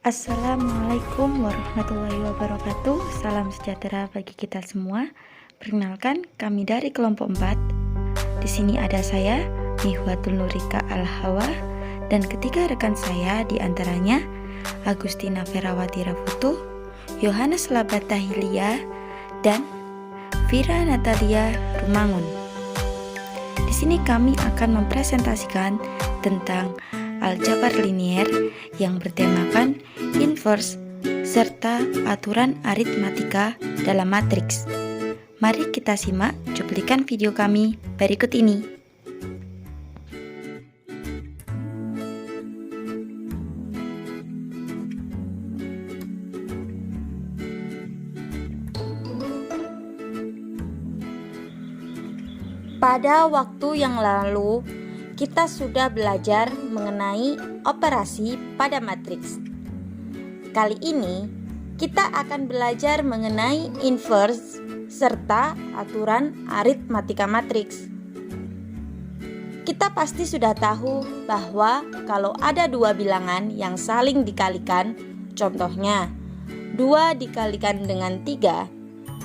Assalamualaikum warahmatullahi wabarakatuh. Salam sejahtera bagi kita semua. Perkenalkan, kami dari kelompok 4. Di sini ada saya, Mihwatul Nurika Al-Hawa, dan ketiga rekan saya diantaranya Agustina Ferawati Rafutuh, Yohanes Labata Hilia, dan Vira Natalia Rumangun. Di sini kami akan mempresentasikan tentang aljabar linier yang bertemakan inverse serta aturan aritmatika dalam matriks. Mari kita simak cuplikan video kami berikut ini. Pada waktu yang lalu, kita sudah belajar mengenai operasi pada matriks. Kali ini, kita akan belajar mengenai inverse serta aturan aritmatika matriks. Kita pasti sudah tahu bahwa kalau ada dua bilangan yang saling dikalikan, contohnya 2 dikalikan dengan 3,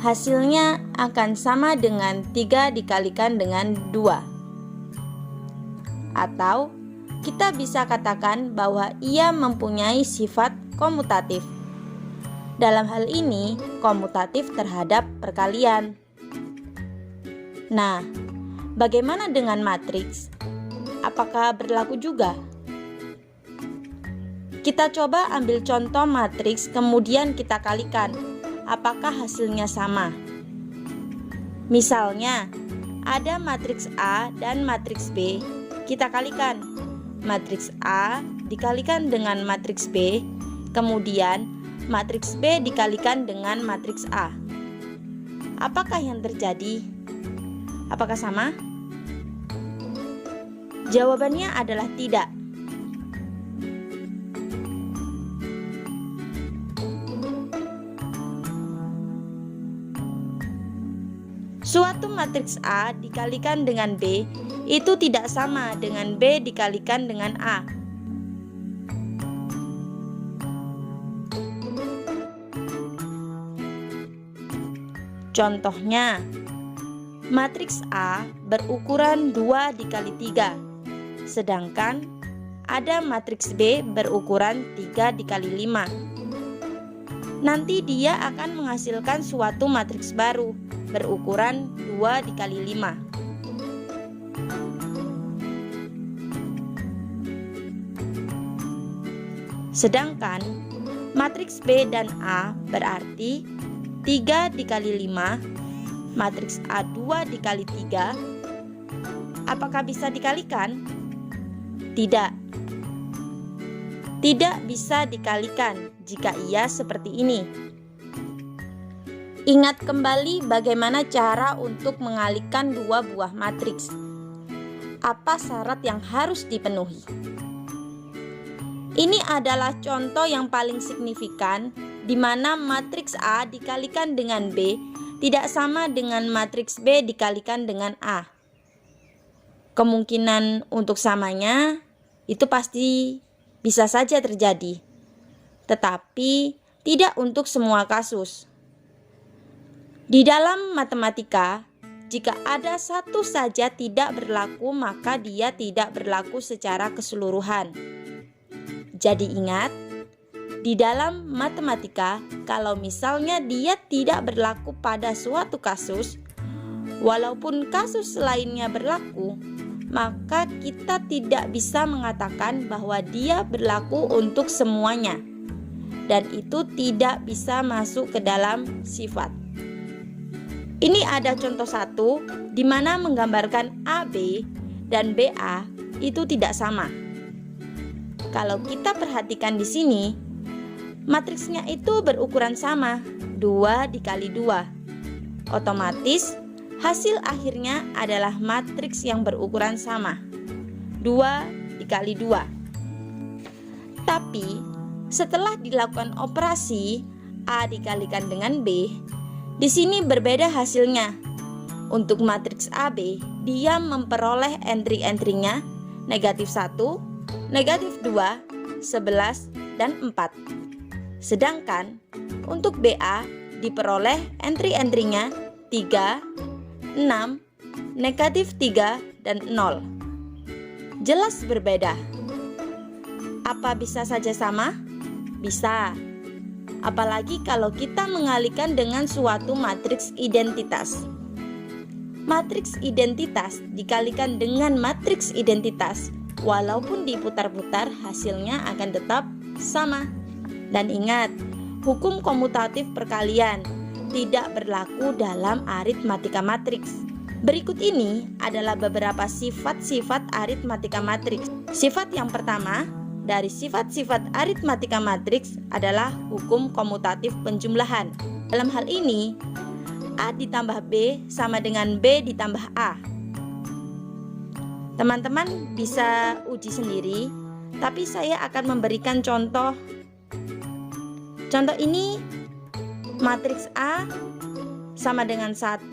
hasilnya akan sama dengan 3 dikalikan dengan 2. Atau kita bisa katakan bahwa ia mempunyai sifat komutatif. Dalam hal ini, komutatif terhadap perkalian. Nah, bagaimana dengan matriks? Apakah berlaku juga? Kita coba ambil contoh matriks kemudian kita kalikan. Apakah hasilnya sama? Misalnya, ada matriks A dan matriks B. Kita kalikan matriks A dikalikan dengan matriks B, kemudian matriks B dikalikan dengan matriks A. Apakah yang terjadi? Apakah sama? Jawabannya adalah tidak. Suatu matriks A dikalikan dengan B itu tidak sama dengan B dikalikan dengan A. Contohnya, matriks A berukuran 2 dikali 3, sedangkan ada matriks B berukuran 3 dikali 5. Nanti dia akan menghasilkan suatu matriks baru berukuran 2 dikali 5. Sedangkan matriks B dan A berarti 3 dikali 5, matriks A 2 dikali 3. Apakah bisa dikalikan? Tidak. Tidak bisa dikalikan jika ia seperti ini. Ingat kembali bagaimana cara untuk mengalihkan dua buah matriks. Apa syarat yang harus dipenuhi? Ini adalah contoh yang paling signifikan di mana matriks A dikalikan dengan B tidak sama dengan matriks B dikalikan dengan A. Kemungkinan untuk samanya itu pasti bisa saja terjadi, tetapi tidak untuk semua kasus. Di dalam matematika, jika ada satu saja tidak berlaku, maka dia tidak berlaku secara keseluruhan. Jadi ingat, di dalam matematika, kalau misalnya dia tidak berlaku pada suatu kasus, walaupun kasus lainnya berlaku, maka kita tidak bisa mengatakan bahwa dia berlaku untuk semuanya. Dan itu tidak bisa masuk ke dalam sifat. Ini ada contoh satu di mana menggambarkan AB dan BA itu tidak sama. Kalau kita perhatikan di sini, matriksnya itu berukuran sama, 2 dikali 2. Otomatis hasil akhirnya adalah matriks yang berukuran sama, 2 dikali 2. Tapi setelah dilakukan operasi A dikalikan dengan B, di sini berbeda hasilnya. Untuk matriks AB, dia memperoleh entry-entry-nya negatif 1, negatif 2, 11, dan 4. Sedangkan untuk BA diperoleh entry-entrynya 3, 6, negatif 3, dan 0. Jelas berbeda. Apa bisa saja sama? Bisa. Apalagi kalau kita mengalihkan dengan suatu matriks identitas. Matriks identitas dikalikan dengan matriks identitas, walaupun diputar-putar hasilnya akan tetap sama. Dan ingat, hukum komutatif perkalian tidak berlaku dalam aritmatika matriks. Berikut ini adalah beberapa sifat-sifat aritmatika matriks. Sifat yang pertama dari sifat-sifat aritmatika matriks adalah hukum komutatif penjumlahan. Dalam hal ini, A ditambah B sama dengan B ditambah A. Teman-teman bisa uji sendiri, tapi saya akan memberikan contoh. Contoh ini, matriks A sama dengan 1,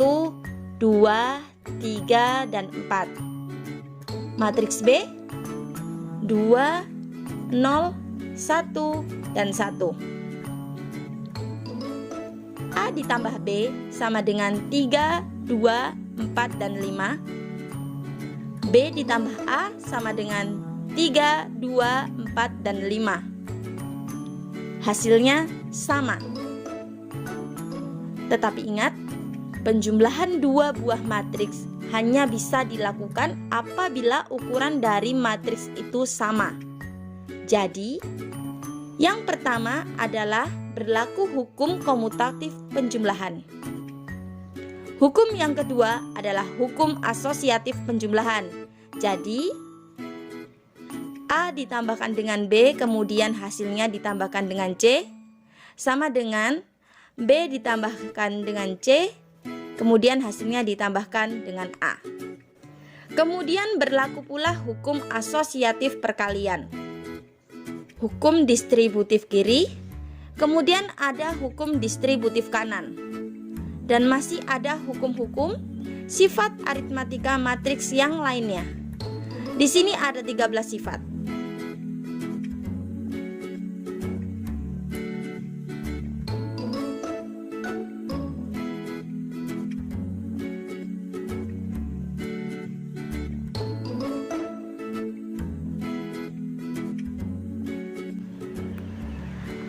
2, 3, dan 4. Matriks B 2, 0, 1, dan 1. A ditambah B sama dengan 3, 2, 4, dan 5. B ditambah A sama dengan 3, 2, 4, dan 5. Hasilnya sama. Tetapi ingat, penjumlahan dua buah matriks hanya bisa dilakukan apabila ukuran dari matriks itu sama. Jadi, yang pertama adalah berlaku hukum komutatif penjumlahan. Hukum yang kedua adalah hukum asosiatif penjumlahan. Jadi, A ditambahkan dengan B, kemudian hasilnya ditambahkan dengan C, sama dengan B ditambahkan dengan C, kemudian hasilnya ditambahkan dengan A. Kemudian berlaku pula hukum asosiatif perkalian. Hukum distributif kiri, kemudian ada hukum distributif kanan. Dan masih ada hukum-hukum sifat aritmatika matriks yang lainnya. Di sini ada 13 sifat.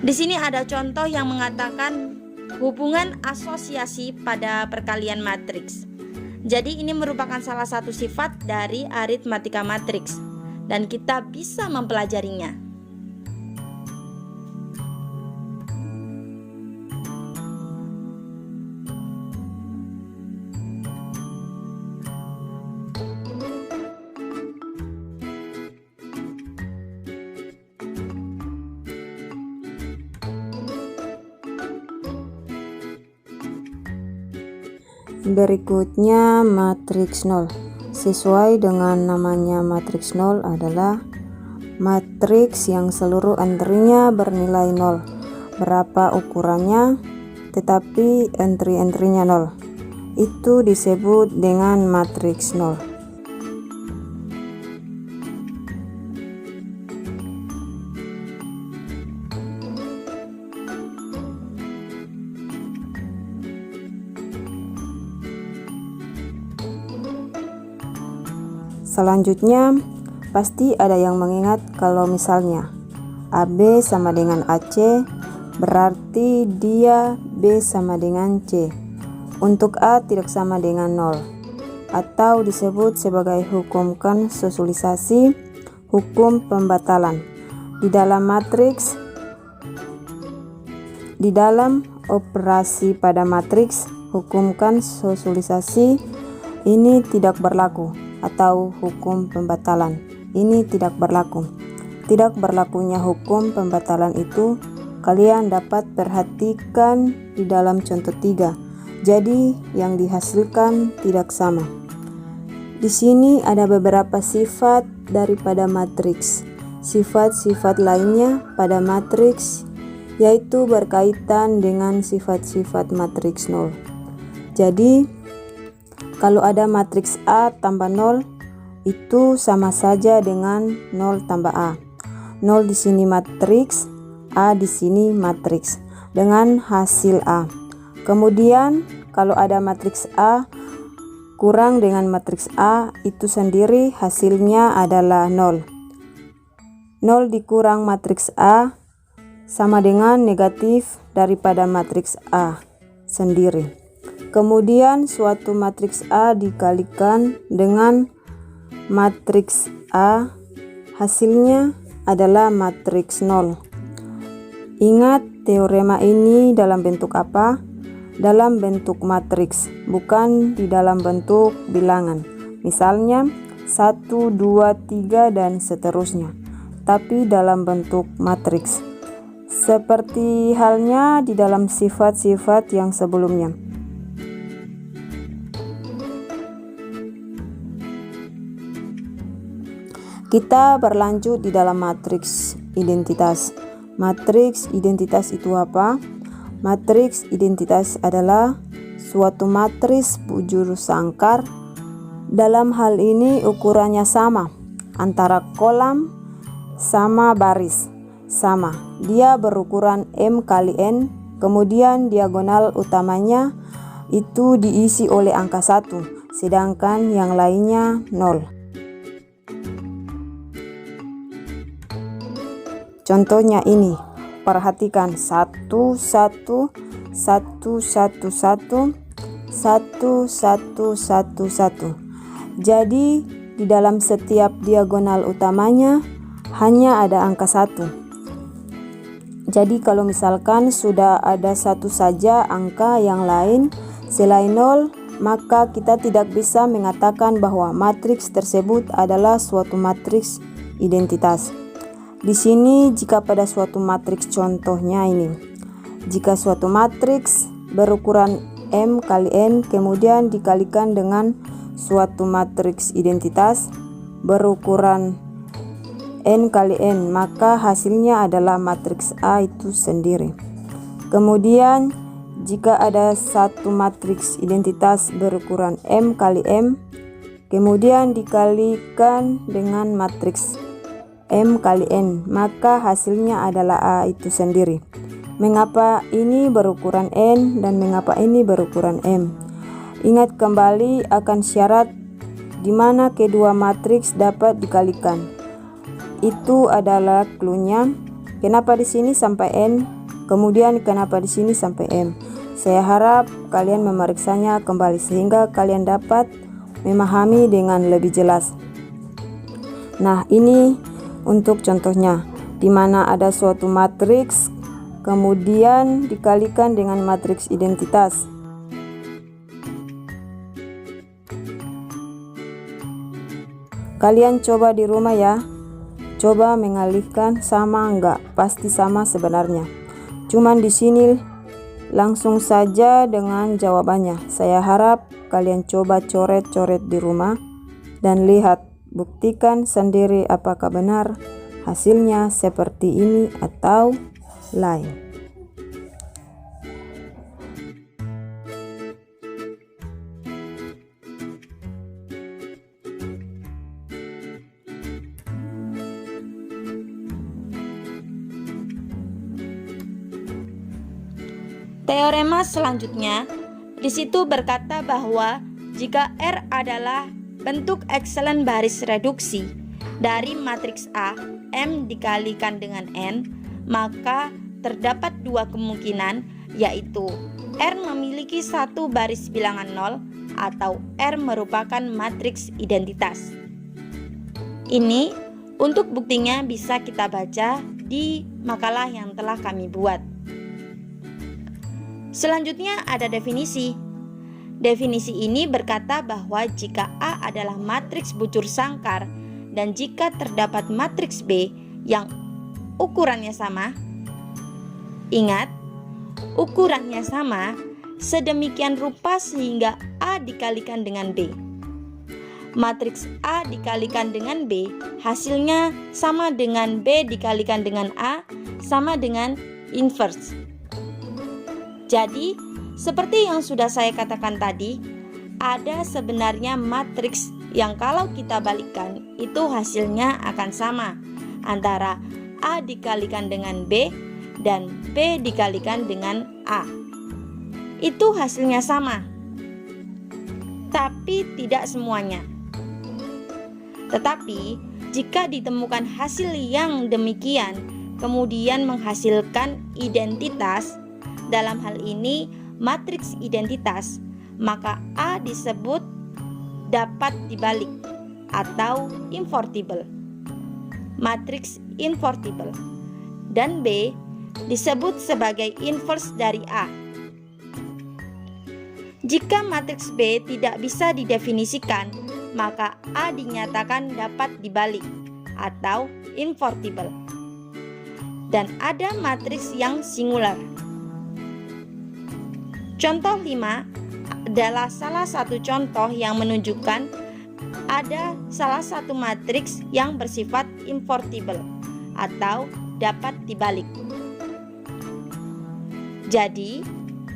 Di sini ada contoh yang mengatakan hubungan asosiasi pada perkalian matriks. Jadi ini merupakan salah satu sifat dari aritmatika matriks dan kita bisa mempelajarinya. Berikutnya matriks 0. Sesuai dengan namanya, matriks 0 adalah matriks yang seluruh entry-nya bernilai 0. Berapa ukurannya? Tetapi entry-entry-nya 0. Itu disebut dengan matriks 0. Selanjutnya, pasti ada yang mengingat kalau misalnya AB sama dengan AC, berarti dia B sama dengan C. Untuk A tidak sama dengan 0, atau disebut sebagai hukum konsolidasi, hukum pembatalan. Di dalam matriks, di dalam operasi pada matriks, hukum konsolidasi ini tidak berlaku, atau hukum pembatalan ini tidak berlaku. Tidak berlakunya hukum pembatalan itu kalian dapat perhatikan di dalam contoh 3. Jadi yang dihasilkan tidak sama. Di sini ada beberapa sifat daripada matriks. Sifat-sifat lainnya pada matriks yaitu berkaitan dengan sifat-sifat matriks 0. Jadi kalau ada matriks A tambah 0, itu sama saja dengan 0 tambah A. 0 di sini matriks, A di sini matriks dengan hasil A. Kemudian kalau ada matriks A kurang dengan matriks A itu sendiri hasilnya adalah 0. 0 dikurang matriks A sama dengan negatif daripada matriks A sendiri. Kemudian suatu matriks A dikalikan dengan matriks A, hasilnya adalah matriks 0. Ingat teorema ini dalam bentuk apa? Dalam bentuk matriks, bukan di dalam bentuk bilangan. Misalnya 1, 2, 3 dan seterusnya, tapi dalam bentuk matriks. Seperti halnya di dalam sifat-sifat yang sebelumnya. Kita berlanjut di dalam matriks identitas. Matriks identitas itu apa? Matriks identitas adalah suatu matriks bujur sangkar. Dalam hal ini ukurannya sama, antara kolom sama baris sama. Dia berukuran M kali N, kemudian diagonal utamanya itu diisi oleh angka 1, sedangkan yang lainnya 0. Contohnya ini, perhatikan 1 1 1 1 1 1 1 1 1 1. Jadi di dalam setiap diagonal utamanya hanya ada angka 1. Jadi kalau misalkan sudah ada satu saja angka yang lain selain 0, maka kita tidak bisa mengatakan bahwa matriks tersebut adalah suatu matriks identitas. Di sini jika pada suatu matriks, contohnya ini, jika suatu matriks berukuran M kali N kemudian dikalikan dengan suatu matriks identitas berukuran N kali N, maka hasilnya adalah matriks A itu sendiri. Kemudian jika ada satu matriks identitas berukuran M kali M kemudian dikalikan dengan matriks M kali N, maka hasilnya adalah A itu sendiri. Mengapa ini berukuran N dan mengapa ini berukuran M? Ingat kembali akan syarat di mana kedua matriks dapat dikalikan. Itu adalah cluenya. Kenapa di sini sampai N, kemudian kenapa di sini sampai M? Saya harap kalian memeriksanya kembali sehingga kalian dapat memahami dengan lebih jelas. Nah, ini untuk contohnya, di mana ada suatu matriks kemudian dikalikan dengan matriks identitas. Kalian coba di rumah ya. Coba mengalihkan sama enggak? Pasti sama sebenarnya. Cuman di sini langsung saja dengan jawabannya. Saya harap kalian coba coret-coret di rumah dan lihat. Buktikan sendiri apakah benar hasilnya seperti ini atau lain. Teorema selanjutnya di situ berkata bahwa jika R adalah bentuk ekselon baris reduksi dari matriks A, M dikalikan dengan N, maka terdapat dua kemungkinan, yaitu R memiliki satu baris bilangan 0 atau R merupakan matriks identitas. Ini untuk buktinya bisa kita baca di makalah yang telah kami buat. Selanjutnya ada definisi. Definisi ini berkata bahwa jika A adalah matriks bujur sangkar dan jika terdapat matriks B yang ukurannya sama, ingat, ukurannya sama sedemikian rupa sehingga A dikalikan dengan B. Matriks A dikalikan dengan B, hasilnya sama dengan B dikalikan dengan A, sama dengan inverse. Jadi, seperti yang sudah saya katakan tadi, ada sebenarnya matriks yang kalau kita balikkan itu hasilnya akan sama antara A dikalikan dengan B dan B dikalikan dengan A. Itu hasilnya sama, tapi tidak semuanya. Tetapi jika ditemukan hasil yang demikian kemudian menghasilkan identitas, dalam hal ini matriks identitas, maka A disebut dapat dibalik atau invertible, matriks invertible, dan B disebut sebagai inverse dari A. Jika matriks B tidak bisa didefinisikan, maka A dinyatakan dapat dibalik atau invertible. Dan ada matriks yang singular. Contoh 5 adalah salah satu contoh yang menunjukkan ada salah satu matriks yang bersifat invertible atau dapat dibalik. Jadi,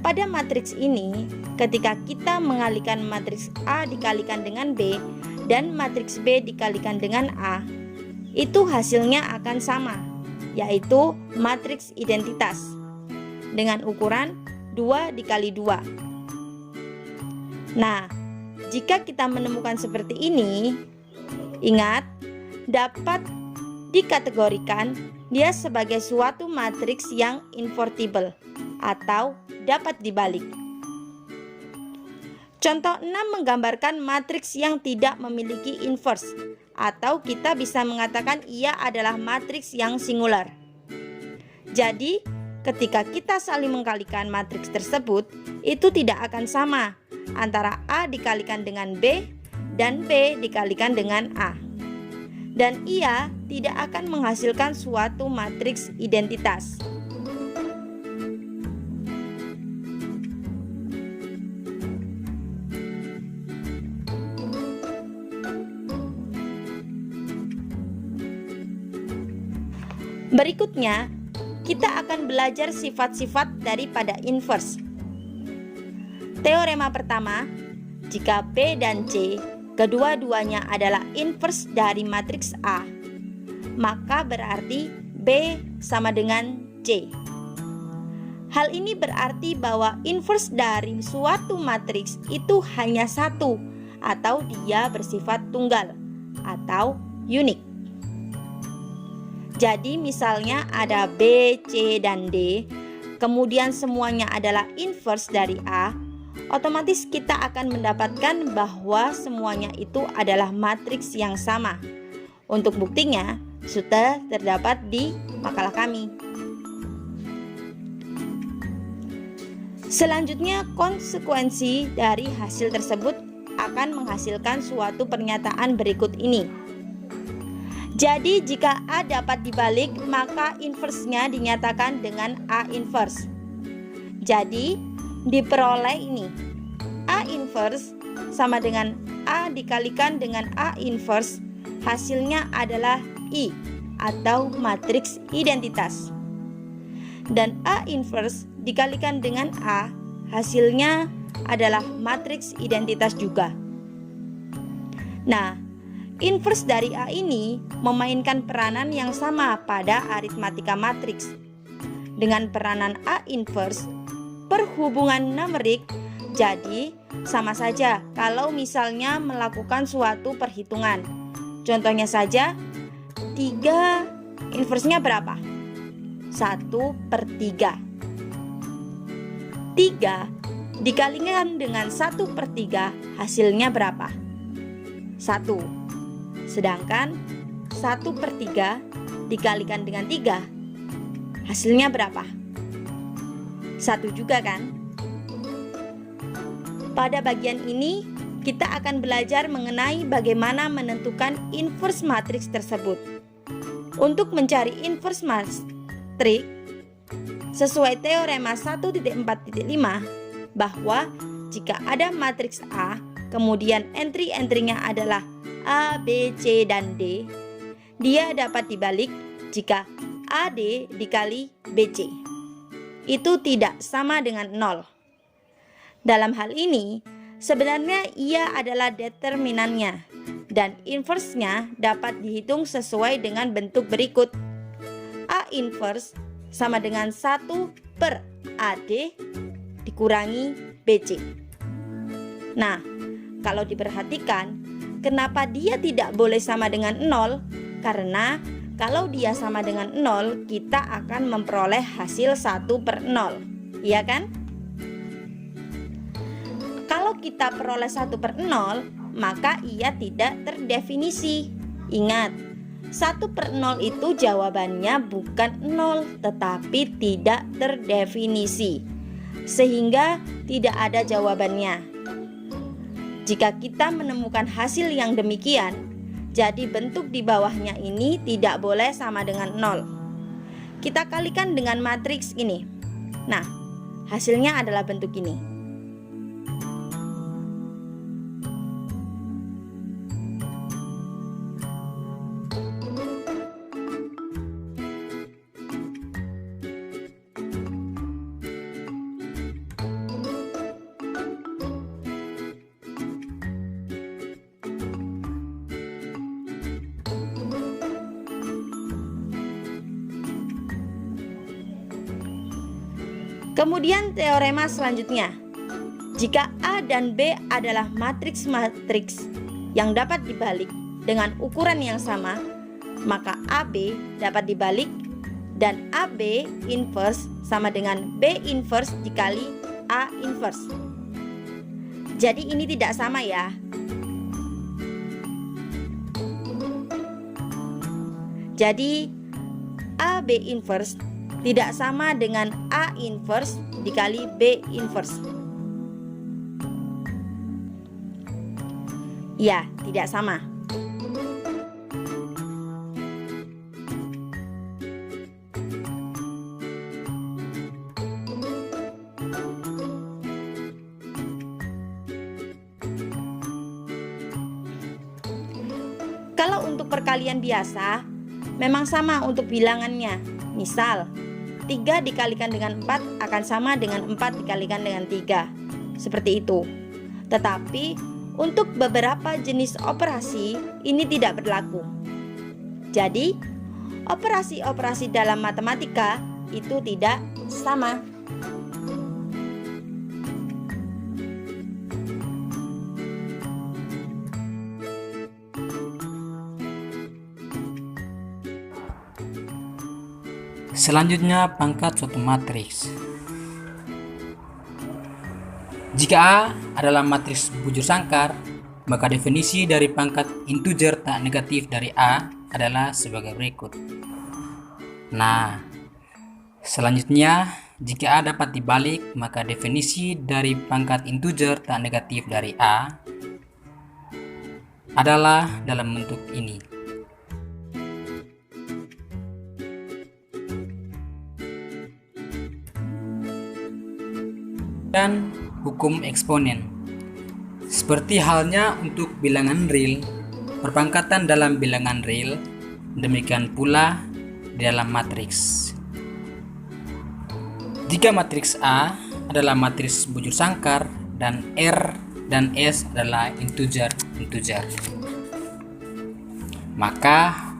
pada matriks ini, ketika kita mengalihkan matriks A dikalikan dengan B dan matriks B dikalikan dengan A, itu hasilnya akan sama, yaitu matriks identitas dengan ukuran 2 dikali 2. Nah, jika kita menemukan seperti ini, ingat, dapat dikategorikan dia sebagai suatu matriks yang invertible atau dapat dibalik. Contoh 6 menggambarkan matriks yang tidak memiliki inverse, atau kita bisa mengatakan ia adalah matriks yang singular. Jadi, ketika kita saling mengkalikan matriks tersebut, itu tidak akan sama antara A dikalikan dengan B dan B dikalikan dengan A. Dan ia tidak akan menghasilkan suatu matriks identitas. Berikutnya, kita akan belajar sifat-sifat daripada inverse. Teorema pertama, jika B dan C kedua-duanya adalah inverse dari matriks A, maka berarti B sama dengan C. Hal ini berarti bahwa inverse dari suatu matriks itu hanya satu atau dia bersifat tunggal atau unik. Jadi misalnya ada B, C, dan D, kemudian semuanya adalah inverse dari A, otomatis kita akan mendapatkan bahwa semuanya itu adalah matriks yang sama. Untuk buktinya, sudah terdapat di makalah kami. Selanjutnya, konsekuensi dari hasil tersebut akan menghasilkan suatu pernyataan berikut ini. Jadi jika A dapat dibalik, maka inverse-nya dinyatakan dengan A inverse. Jadi diperoleh ini, A inverse sama dengan A dikalikan dengan A inverse, hasilnya adalah I atau matriks identitas. Dan A inverse dikalikan dengan A, hasilnya adalah matriks identitas juga. Nah, inverse dari A ini memainkan peranan yang sama pada aritmatika matriks. Dengan peranan A inverse, perhubungan numerik jadi sama saja kalau misalnya melakukan suatu perhitungan. Contohnya saja, 3 inverse-nya berapa? 1/3. 3 dikalikan dengan 1/3, hasilnya berapa? 1. Sedangkan 1/3 dikalikan dengan 3, hasilnya berapa? 1 juga kan? Pada bagian ini, kita akan belajar mengenai bagaimana menentukan inverse matriks tersebut. Untuk mencari inverse matriks, sesuai teorema 1.4.5, bahwa jika ada matriks A, kemudian entry-entrynya adalah A, B, C, dan D, dia dapat dibalik jika AD dikali BC. Itu tidak sama dengan 0. Dalam hal ini, sebenarnya ia adalah determinannya, dan inverse-nya dapat dihitung sesuai dengan bentuk berikut. A inverse sama dengan 1/AD dikurangi BC. Nah, kalau diperhatikan, kenapa dia tidak boleh sama dengan 0? Karena kalau dia sama dengan 0, kita akan memperoleh hasil 1/0, iya kan? Kalau kita peroleh 1/0, maka ia tidak terdefinisi. Ingat, 1/0 itu jawabannya bukan 0, tetapi tidak terdefinisi, sehingga tidak ada jawabannya. Jika kita menemukan hasil yang demikian, jadi bentuk di bawahnya ini tidak boleh sama dengan 0. Kita kalikan dengan matriks ini. Nah, hasilnya adalah bentuk ini. Kemudian teorema selanjutnya, jika A dan B adalah matriks-matriks yang dapat dibalik dengan ukuran yang sama, maka AB dapat dibalik dan AB inverse sama dengan B inverse dikali A inverse. Jadi ini tidak sama ya. Jadi AB inverse tidak sama dengan A inverse dikali B inverse. Ya, tidak sama. Kalau untuk perkalian biasa, memang sama untuk bilangannya. Misal, 3 dikalikan dengan 4 akan sama dengan 4 dikalikan dengan 3. Seperti itu. Tetapi untuk beberapa jenis operasi ini tidak berlaku. Jadi, operasi-operasi dalam matematika itu tidak sama. Selanjutnya, pangkat suatu matriks. Jika A adalah matriks bujur sangkar, maka definisi dari pangkat integer tak negatif dari A adalah sebagai berikut. Nah, selanjutnya, jika A dapat dibalik, maka definisi dari pangkat integer tak negatif dari A adalah dalam bentuk ini. Dan hukum eksponen. Seperti halnya untuk bilangan real, perpangkatan dalam bilangan real, demikian pula di dalam matriks. Jika matriks A adalah matriks bujur sangkar dan R dan S adalah integer, maka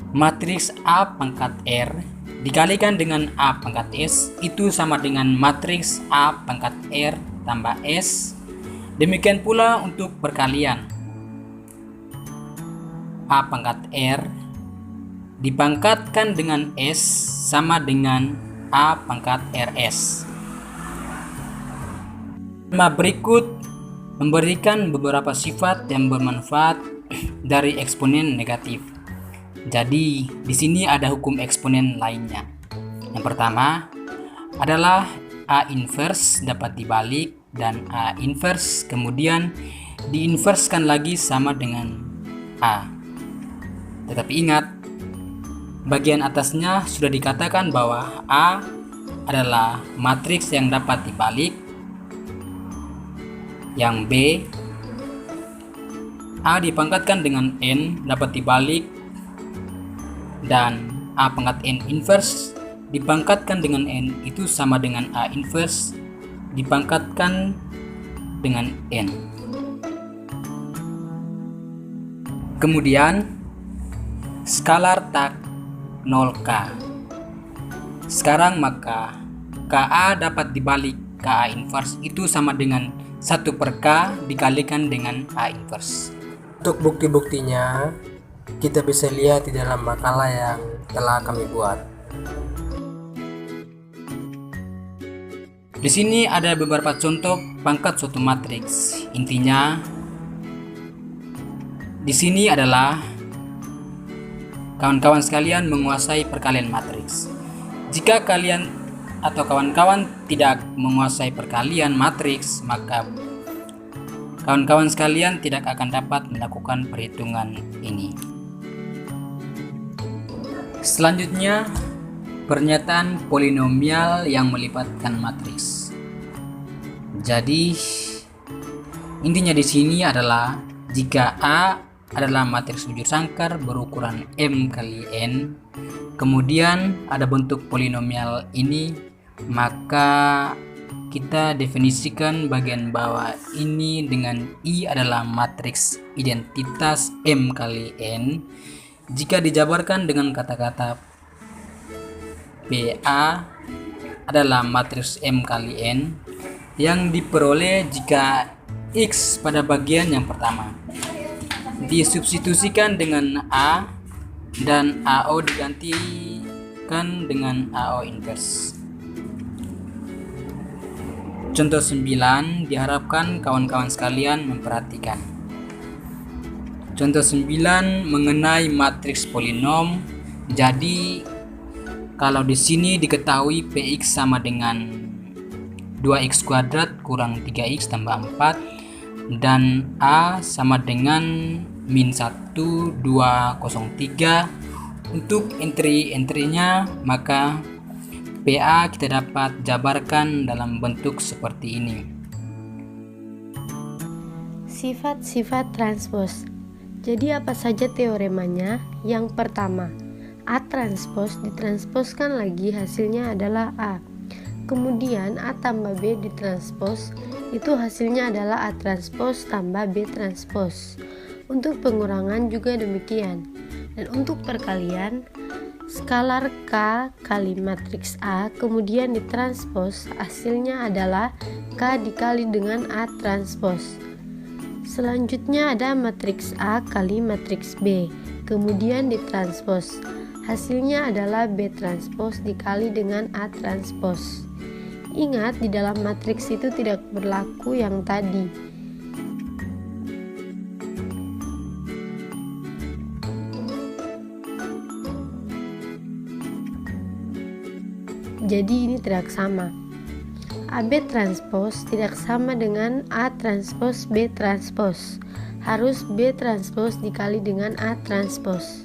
matriks A pangkat R dikalikan dengan A pangkat S itu sama dengan matriks A pangkat R tambah S. Demikian pula untuk perkalian. A pangkat R dipangkatkan dengan S sama dengan A pangkat RS. Tema berikut memberikan beberapa sifat yang bermanfaat dari eksponen negatif. Jadi, di sini ada hukum eksponen lainnya. Yang pertama adalah A inverse dapat dibalik dan A inverse kemudian diinverskan lagi sama dengan A. Tetapi ingat, bagian atasnya sudah dikatakan bahwa A adalah matriks yang dapat dibalik. Yang B, A dipangkatkan dengan N dapat dibalik, dan A pangkat N inverse dipangkatkan dengan N itu sama dengan A inverse dipangkatkan dengan N. Kemudian skalar tak 0K. Sekarang maka KA dapat dibalik KA inverse itu sama dengan 1/K dikalikan dengan A inverse. Untuk bukti-buktinya, kita bisa lihat di dalam makalah yang telah kami buat. Di sini ada beberapa contoh pangkat suatu matriks. Intinya di sini adalah kawan-kawan sekalian menguasai perkalian matriks. Jika kalian atau kawan-kawan tidak menguasai perkalian matriks, maka kawan-kawan sekalian tidak akan dapat melakukan perhitungan ini. Selanjutnya, pernyataan polinomial yang melibatkan matriks. Jadi, intinya di sini adalah jika A adalah matriks bujur sangkar berukuran M kali N, kemudian ada bentuk polinomial ini, maka kita definisikan bagian bawah ini dengan I adalah matriks identitas M kali N. Jika dijabarkan dengan kata-kata PA adalah matriks M kali N yang diperoleh jika X pada bagian yang pertama disubstitusikan dengan A dan AO digantikan dengan AO inverse. Contoh 9 diharapkan kawan-kawan sekalian memperhatikan. Contoh 9 mengenai matriks polinom. Jadi kalau di sini diketahui Px sama dengan 2x kuadrat kurang 3x tambah 4 dan A sama dengan min 1, 2, 0, 3. Untuk entry-entrynya maka PA kita dapat jabarkan dalam bentuk seperti ini. Sifat-sifat transpos. Jadi apa saja teoremanya? Yang pertama, A transpos ditransposkan lagi hasilnya adalah A. Kemudian A tambah B ditranspos, itu hasilnya adalah A transpos tambah B transpos. Untuk pengurangan juga demikian. Dan untuk perkalian, skalar K kali matriks A kemudian ditranspos, hasilnya adalah K dikali dengan A transpos. Selanjutnya ada matriks A kali matriks B, kemudian ditranspos. Hasilnya adalah B transpos dikali dengan A transpos. Ingat, di dalam matriks itu tidak berlaku yang tadi. Jadi ini tidak sama. AB transpos tidak sama dengan A transpos B transpos. Harus B transpos dikali dengan A transpos.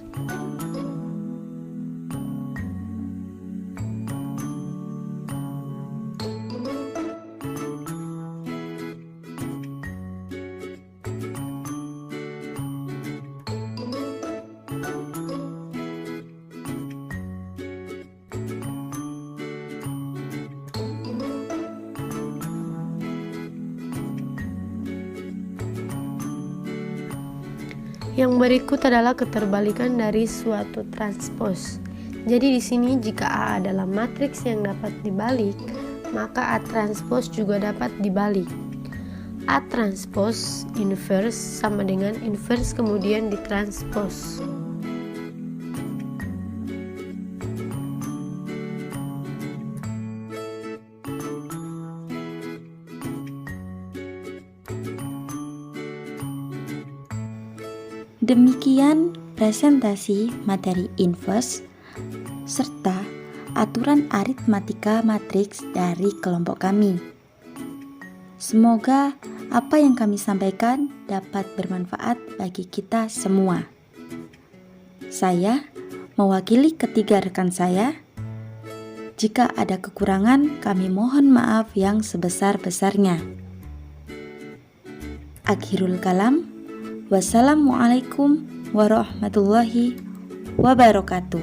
Yang berikut adalah keterbalikan dari suatu transpos. Jadi di sini jika A adalah matriks yang dapat dibalik, maka A transpos juga dapat dibalik. A transpos inverse sama dengan inverse kemudian ditranspos. Demikian presentasi materi inverse serta aturan aritmatika matriks dari kelompok kami. Semoga apa yang kami sampaikan dapat bermanfaat bagi kita semua. Saya mewakili ketiga rekan saya. Jika ada kekurangan, kami mohon maaf yang sebesar-besarnya. Akhirul kalam. Wassalamualaikum warahmatullahi wabarakatuh.